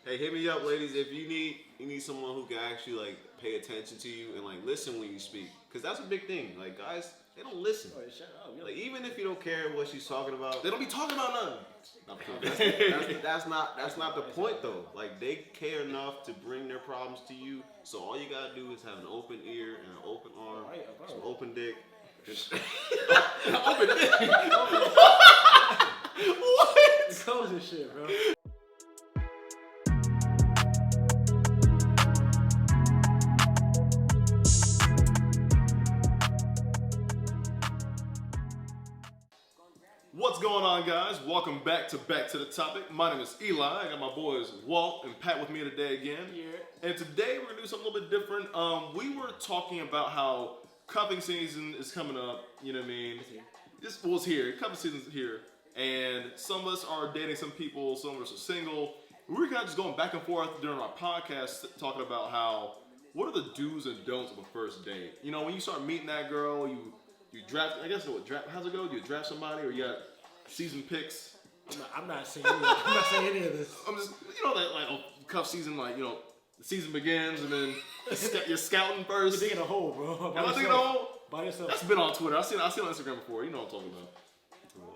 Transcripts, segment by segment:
Hey, hit me up, ladies. If you need someone who can actually like pay attention to you and like listen when you speak, because that's a big thing. Like guys, they don't listen. Oh, shut up. Like even if you don't care what she's talking about, They don't be talking about nothing. that's not the point though. Like they care enough to bring their problems to you. So all you gotta do is have an open ear and an open arm, some open dick. Open dick. What? Close this shit, bro. What's going on, guys? Welcome back to the Topic. My name is Eli. I got my boys Walt and Pat with me today again. Yeah. And today we're gonna do something a little bit different. We were talking about how cuffing season is coming up. You know what I mean? This was here. Cuffing season's here, and some of us are dating some people. Some of us are single. We were kind of just going back and forth during our podcast, talking about how what are the do's and don'ts of a first date. You know, when you start meeting that girl, you draft. I guess what draft? How's it go? Do you draft somebody, or you got season picks? I'm not saying any of this. I'm just, that like cuff season, like the season begins and then you're scouting first. You're digging a hole, bro. Am I digging a hole? By yourself. That's been on Twitter. I've seen it on Instagram before. You know what I'm talking about.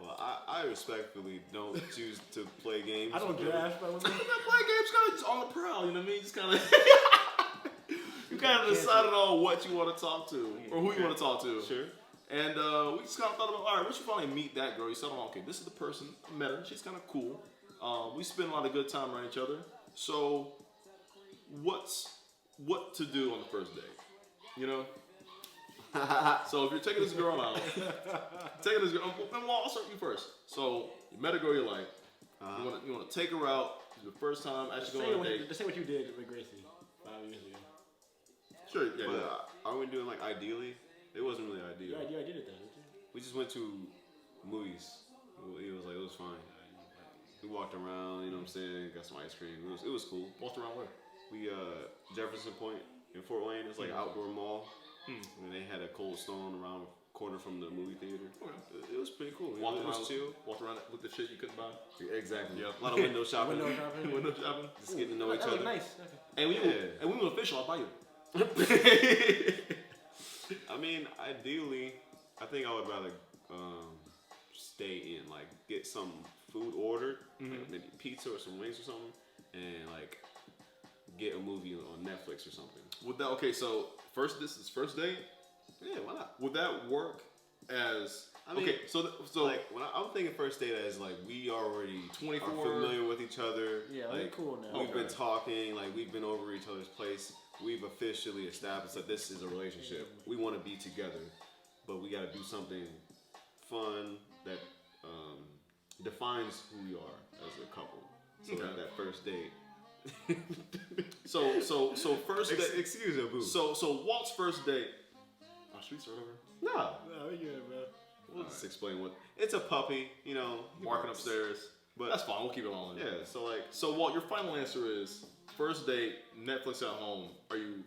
Well, I respectfully don't choose to play games. I don't draft, bro. I'm not playing games, kind of just on the prowl. You know what I mean? Just kind of. You kind of decided on what you want to talk to or who you want to talk to. Sure. And we just kind of thought about, all right, once you finally meet that girl, you settle on, okay, this is the person. I met her. She's kind of cool. We spend a lot of good time around each other. So, what to do on the first date? You know? So if you're taking this girl out, and I'll start you first. So you met a girl you like. You want to take her out. It's your first time actually going on a date. Just say what you did with Gracie 5 years ago. Sure, yeah. But are we doing like ideally? It wasn't really ideal. Yeah, I did it then, didn't you? We just went to movies. It was fine. We walked around, you know what I'm saying, got some ice cream. It was cool. Walked around where? We Jefferson Point in Fort Wayne. It's like an outdoor mall. And they had a Cold Stone around the corner from the movie theater. Okay. It was pretty cool. Walked it was chill. Walked around with the shit you couldn't buy. Exactly. Yep. A lot of window shopping. Window shopping. Just getting to know each other. Nice. And we went official. I'll buy you. I mean, ideally, I think I would rather stay in, like, get some food ordered, like maybe pizza or some wings or something, and like get a movie on Netflix or something. Would that so this is first date? Yeah, why not? Would that work as? I mean, okay, so like when I'm thinking first date as like we already 24 are familiar with each other. Yeah, like, we're cool now. We've been talking, like we've been over each other's place. We've officially established that this is a relationship. We want to be together, but we got to do something fun that defines who we are as a couple. So that first date. so first date. Excuse me, boo. So Walt's first date. Should we start over? No, we good, bro. We'll just explain what it's a puppy, barking upstairs. But that's fine. We'll keep it on. Yeah. So Walt, your final answer is first date, Netflix at home. Are you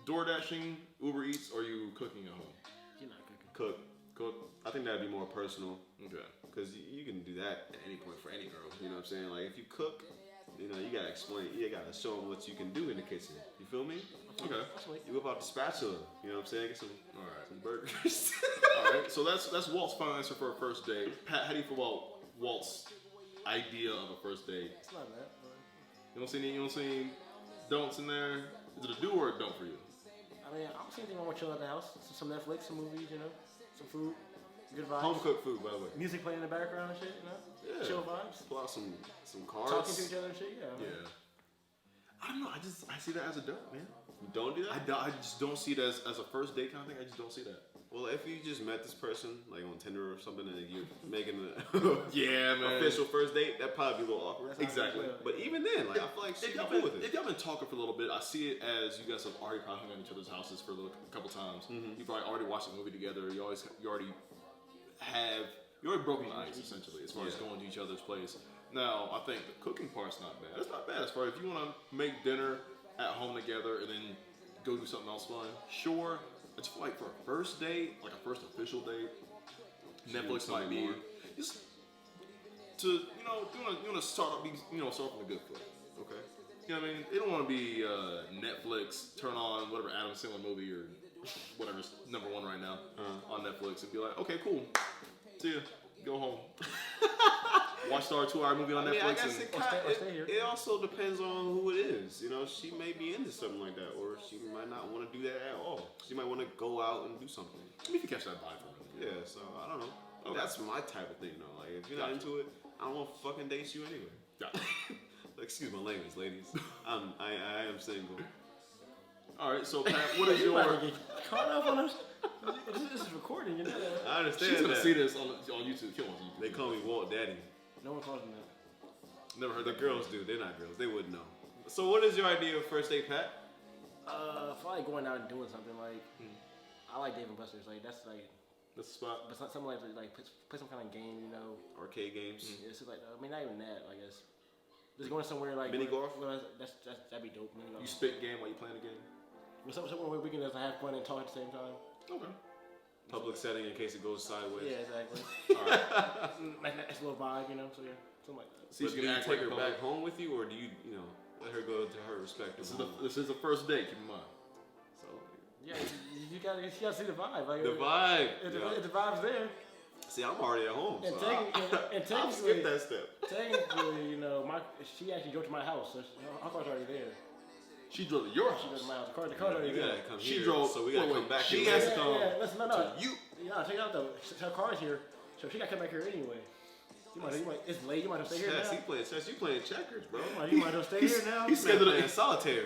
door dashing, Uber Eats, or are you cooking at home? You're not cooking. Cook. I think that'd be more personal. Okay. Because you can do that at any point for any girl. You know what I'm saying? Like if you cook, you gotta explain. You gotta show them what you can do in the kitchen. You feel me? Okay. You whip out the spatula. You know what I'm saying? Get some burgers. All right. So that's Walt's final answer for a first date. Pat, how do you feel about Walt's idea of a first date? It's not bad. You don't see any don'ts in there? Is it a do or a don't for you? I mean, I don't see anything wrong with chilling at the house. Some Netflix, some movies, some food, good vibes. Home cooked food, by the way. Music playing in the background and shit, Yeah. Chill vibes. Pull out some cards. Talking to each other and shit, Yeah. I don't know. I see that as a don't, man. You don't do that? I just don't see it as a first date kind of thing. I just don't see that. Well, if you just met this person, like on Tinder or something, and you're making an yeah, man, official first date, that'd probably be a little awkward. Exactly. But even then, like I feel like she'd be cool with it. If y'all been talking for a little bit, I see it as you guys have already probably hung at each other's houses for a couple times. You've probably already watched a movie together. You already broken the ice essentially as far as going to each other's place. Now, I think the cooking part's not bad. It's not bad as far as if you want to make dinner at home together and then go do something else fun. Sure. It's like for a first date, like a first official date, Netflix might be just to you want to start off from a good foot. Okay. You know what I mean? They don't want to be Netflix, turn on whatever Adam Sandler movie or whatever's number one right now on Netflix and be like, okay, cool. See ya. Go home. Watch our 2-hour movie on Netflix. I guess it also depends on who it is. You know, she may be into something like that, or she might not want to do that at all. She might want to go out and do something. Maybe you can catch that vibe from it. Yeah, so I don't know. Okay. That's my type of thing, though. Like, if you're not into it, I don't want to fucking date you anyway. Excuse my language, ladies. I am single. All right, so Pat, what is your? Caught up on us. This is recording, you know. I understand. She's gonna that. see this on YouTube. Kill on YouTube. They call me Walt Daddy. No one calls him that. Never heard The that. girls do. They're not girls. They wouldn't know. So, what is your idea of first date, Pat? Probably going out and doing something like. I like Dave and Buster's. Like that's like. That's the spot. But something like play some kind of game, you know. Arcade games. It's just like I mean not even that. I guess. Just going somewhere like mini golf. That'd be dope. You know. You spit game while you playing the game. Somewhere where we can just have fun and talk at the same time. Okay. Public setting in case it goes sideways. Yeah, exactly. All right. Nice little vibe, you know. So yeah, something like that. See, But she do can you act take like her a back home with you, or do you let her go to her respective home? This is the first date. Keep in mind. So, Yeah, you gotta see the vibe. Like, the vibe. If the vibe's there. See, I'm already at home, And so technically, I'll skip that step. technically, you know, she actually drove to my house, so her car's already there. She drove to your She drove house. to my house. The car's already You there. gotta come She here, drove- so we gotta wait, come back. she here. has to come Listen, no. to you. Yeah, check it out though. Her car's here, so she gotta come back here anyway. You might, it's late. You might have stay here Chess, now. he playing chess. You playing checkers, bro. You might have stay here now. He's playing solitaire.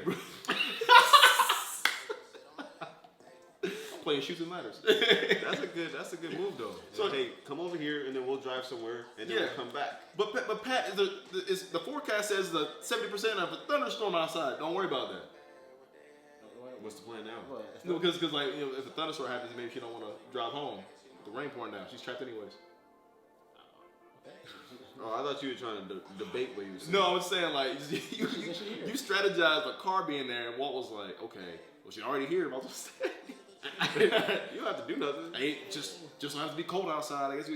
Playing shoots and ladders. That's a good move though. So- So hey, come over here and then we'll drive somewhere and then Yeah. we'll come back. But Pat, the forecast says the 70% of a thunderstorm outside. Don't worry about that. What's the plan now? What? No, because like if a thunderstorm happens, maybe she don't want to drive home. The rain pouring down. She's trapped anyways. Oh, I thought you were trying to debate what you were saying. No, I was saying like you strategized a car being there, and Walt was like, okay, well she's already here. Might as well stay. You don't have to do nothing. Hey, just don't have to be cold outside. I guess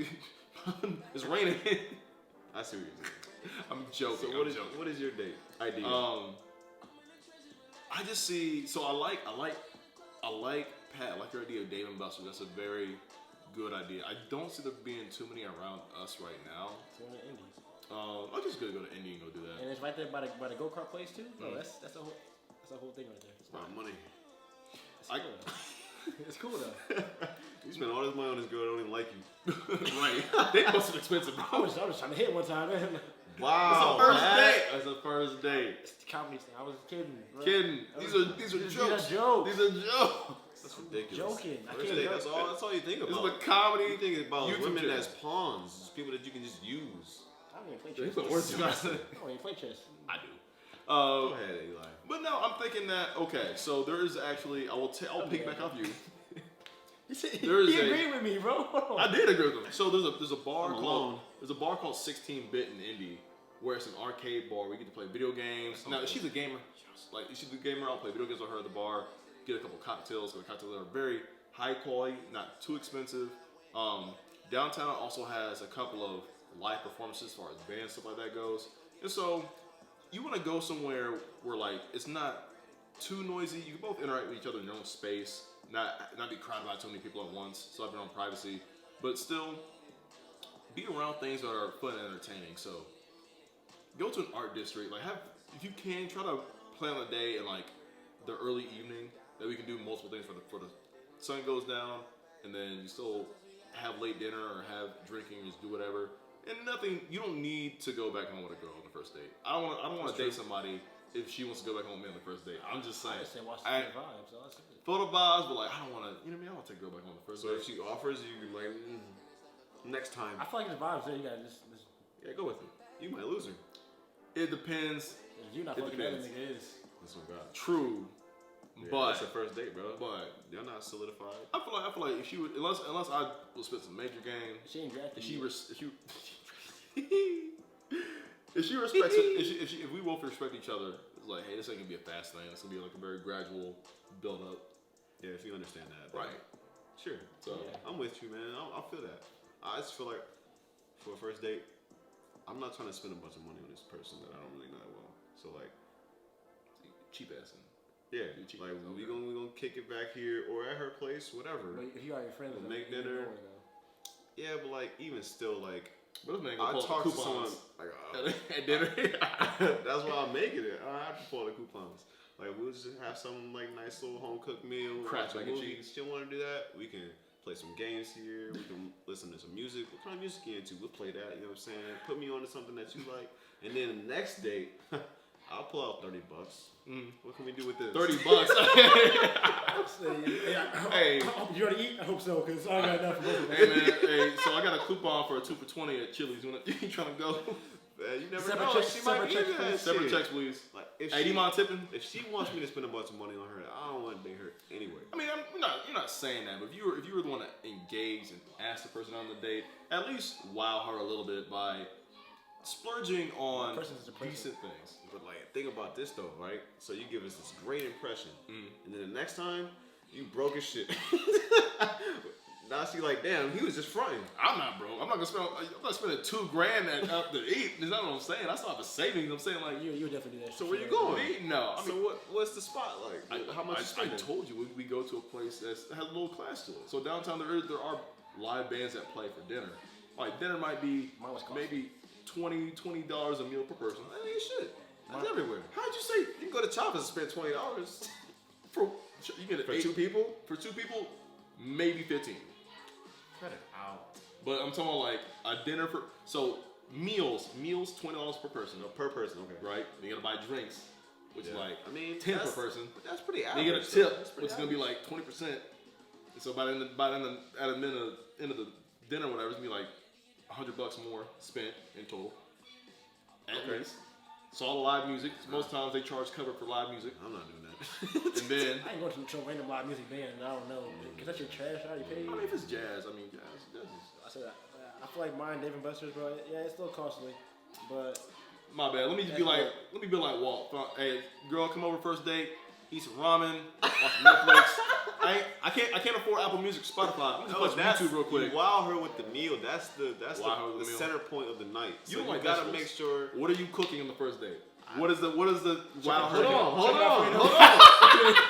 it's raining. I see what you're saying. I'm joking. So what is your date idea? I just see. So I like Pat. I like your idea of Dave and Buster. That's a very good idea. I don't see there being too many around us right now. I'm just gonna go to Indy and go do that. And it's right there by the go-kart place too. No, that's the whole thing right there. It's about money. It's cool though. You spend all this money on this girl that don't even like you. Right. They must have expensive, I bro. was trying to hit one time, man. Wow. That's the first date. It's the comedy thing. I was kidding. Bro. Kidding. These are jokes. jokes. These are jokes. That's ridiculous. Joking. I First can't date, joke. that's all you think This about. is a comedy. You think about YouTube women channel. as pawns, just people that you can just use. I don't even play That's chess. the worst you got to say. I don't even play chess. I do. Go ahead, Eli. But no, I'm thinking that okay. So there is actually I'll pick back off you. There is He agreed with me, bro. I did agree with him. So there's a bar I'm called alone. 16-bit in Indy, where it's an arcade bar where you get to play video games. Now she's a gamer. Like she's a gamer. I'll play video games with her at the bar. Get a couple cocktails. The cocktails are very high quality, not too expensive. Downtown also has a couple of live performances as far as band stuff like that goes. And so you want to go somewhere where like it's not too noisy. You can both interact with each other in your own space. Not be crowded by too many people at once, so have your own privacy, but still be around things that are fun and entertaining. So go to an art district, like if you can try to plan a day in like the early evening that we can do multiple things for the sun goes down, and then you still have late dinner or have drinking, just do whatever. And nothing, you don't need to go back home with a girl on the first date. I don't want to date somebody if she wants to go back home with me on the first date. I'm just saying. I just say watch the vibes. So that's it. Photo vibes, but like I don't want to. You know what I mean? I don't want to take a girl back on the first So date. if she offers, you can like, next time. I feel like the vibes there. You gotta just Yeah, go with it. You might lose her. It depends. if you're not It fucking that depends. nigga is. That's what God. True, Yeah, but it's the first date, bro. but You're not solidified. I feel like if she would, unless I will spit some major game, She ain't drafted. if she you. if she respects it, if we both respect each other, it's like, hey, this ain't gonna be a fast thing. It's gonna be like a very gradual build up. Yeah, if you understand that. then- Right. Sure. So Yeah. I'm with you, man. I feel that. I just feel like for a first date, I'm not trying to spend a bunch of money on this person that I don't really know that well. So like, cheap ass. yeah, like we gonna kick it back here or at her place, whatever. But if you are your friends, We'll make dinner. Yeah, but like even still, like I talk to someone like at dinner. that's why I'm making it. I have to pull the coupons. Like we'll just have some like nice little home cooked meal. Crash watch a mac and movie. cheese. Still want to do that? We can play some games here. We can listen to some music. What kind of music you into? We'll play that. You know what I'm saying? Put me on to something that you like. And then the next date, I'll pull out $30. What can we do with this? $30. Hey, you already eat? I hope so, because I got enough for both of them. Hey man, hey, so I got a coupon for a 2 for $20 at Chili's. You trying to go? Man, you never Separate know. checks, She might separate need checks, that Separate shit. checks, please. Like, Hey, do you mind tipping? If she wants me to spend a bunch of money on her, I don't want to date her anyway. I mean, you're not saying that, but if you were the one to engage and ask the person on the date, at least wow her a little bit by splurging on decent things. But like, think about this though, right? So you give us this great impression, and then the next time you broke as shit. Now she like, damn, he was just fronting. I'm not broke. I'm not spending $2,000 up to eat. Is that what I'm saying? That's not a savings. I'm saying like you definitely do that. So where you going? No. I mean, so what's the spot like? How much you spending? I told you we go to a place that has a little class to it. So downtown there are live bands that play for dinner. Like dinner might be maybe $20 a meal per person. I mean, shit. That's everywhere. How'd you say you can go to Choppers and spend $20 for you get for 2 people? For 2 people, maybe 15. Cut it out. But I'm talking about like a dinner for meals $20 per person. No, per person, okay. Right? You gotta buy drinks, which is like 10 per person. That's pretty average. You get a tip, which is gonna be like 20%. And so by the end of the dinner, or whatever, it's gonna be like $100 more spent in total. At least. It's all live music. Most times they charge cover for live music. I'm not doing that. And then I ain't going to some random live music band, and I don't know. Cause that's your trash. I already paid. I mean, if it's jazz, jazz. I said I feel like mine, Dave and Buster's, bro. Yeah, it's still costly, but my bad. Let me be like Walt. Hey, girl, come over first date. Eat some ramen. Watch Netflix. I can't afford Apple Music, Spotify. Let me watch YouTube real quick. You wow her with the meal. That's the center point of the night. So you gotta make sure. What are you cooking on the first date? What is the wow her? Hold on.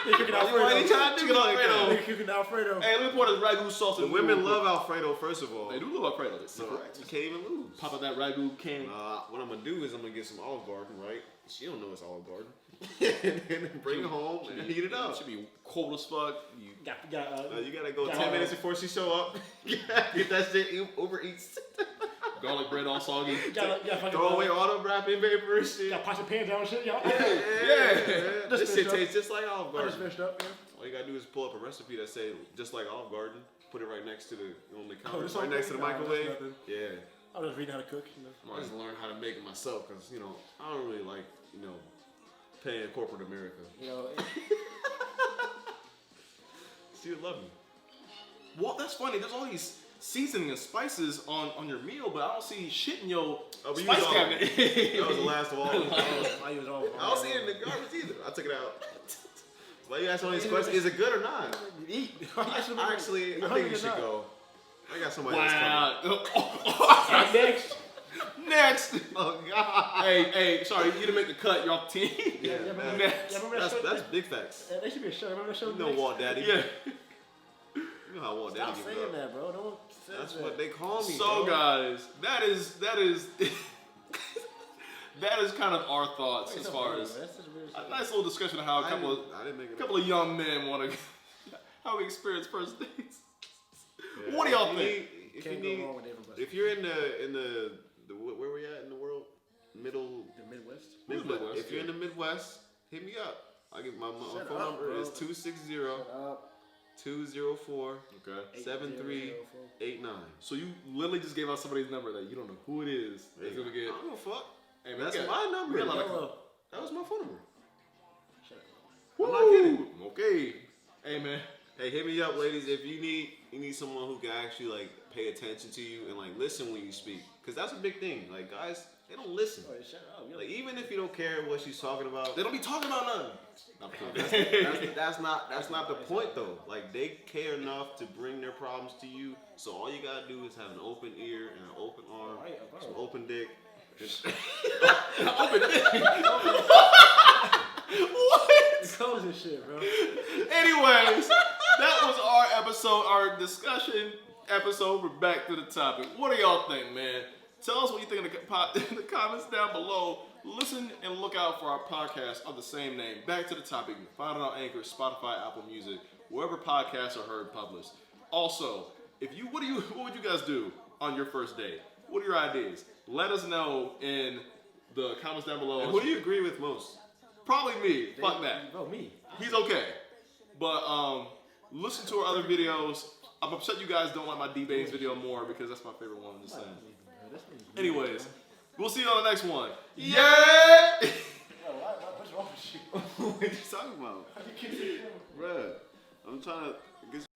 They're cooking Alfredo. They're cooking Alfredo. Hey, let me pour this ragu sauce. The women love Alfredo. First of all, they do love Alfredo. So you can't even lose. Pop out that ragu can. What I'm gonna do is I'm gonna get some Olive Garden, right? She don't know it's Olive Garden. And then bring it home and heat it up. It should be cold as fuck. You gotta go 10 minutes before she show up. Get that shit Uber Eats. Garlic bread all soggy. Throw away all the wrapping paper and shit. Got pots and pans down and shit, y'all. Yeah. This shit tastes just like Olive Garden. I just finished up, All you gotta do is pull up a recipe that say just like Olive Garden. Put it right next to the counter, this right next to the microwave. Yeah. I was just reading how to cook. I just learned how to make it myself because I don't really like paying corporate America. She would love me. Well, that's funny. There's all these seasoning and spices on your meal, but I don't see shit in your spice cabinet. That was the last of all. I don't see it in the garbage either. I took it out. Why you ask all these questions? Is it good or not? Eat. I think you should go. I got somebody Next. Next. Oh God. Hey, sorry, you didn't make the cut. You're off the team. Yeah, that's big facts. That should be a show. Remember that show? You know Walt Daddy. Yeah. You know how Walt Daddy Stop saying that, bro. Don't say That's that. what they call me. So, bro. guys, that is that is kind of our thoughts as far as a nice little discussion of how a couple of young men want to how we experience first dates. Yeah. What do y'all think? If you're in the where we at in the world, Midwest. If you're in the Midwest, hit me up. I give my phone number is 260-204 7389. So you literally just gave out somebody's number that you don't know who it is. Hey, gonna get. I don't give a fuck. Hey, man, that's my number. That was my phone number. I'm not kidding. Okay. Hey man. Hey, hit me up, ladies. If you need someone who can actually like pay attention to you and like listen when you speak, because that's a big thing. Like guys, they don't listen. Oh, shut up. Like even if you don't care what she's talking about, they don't be talking about nothing. That's not the point though. Like they care enough to bring their problems to you. So all you gotta do is have an open ear and an open arm, some open dick, Open it. What? Close this shit, bro. Anyways, that was our episode, our discussion episode. We're back to the topic. What do y'all think, man? Tell us what you think in the comments down below. Listen and look out for our podcast of the same name. Back to the topic. Find it on Anchor, Spotify, Apple Music, wherever podcasts are heard published. Also, what would you guys do on your first date? What are your ideas? Let us know in the comments down below. And who do you agree with most? Probably me. Fuck that. Bro, me. He's okay. But listen to our other videos. I'm upset you guys don't like my D-Baines video more because that's my favorite one. Just saying. Anyways, we'll see you on the next one. Yeah! What's wrong with you? What are you talking about? Bruh, I'm trying to get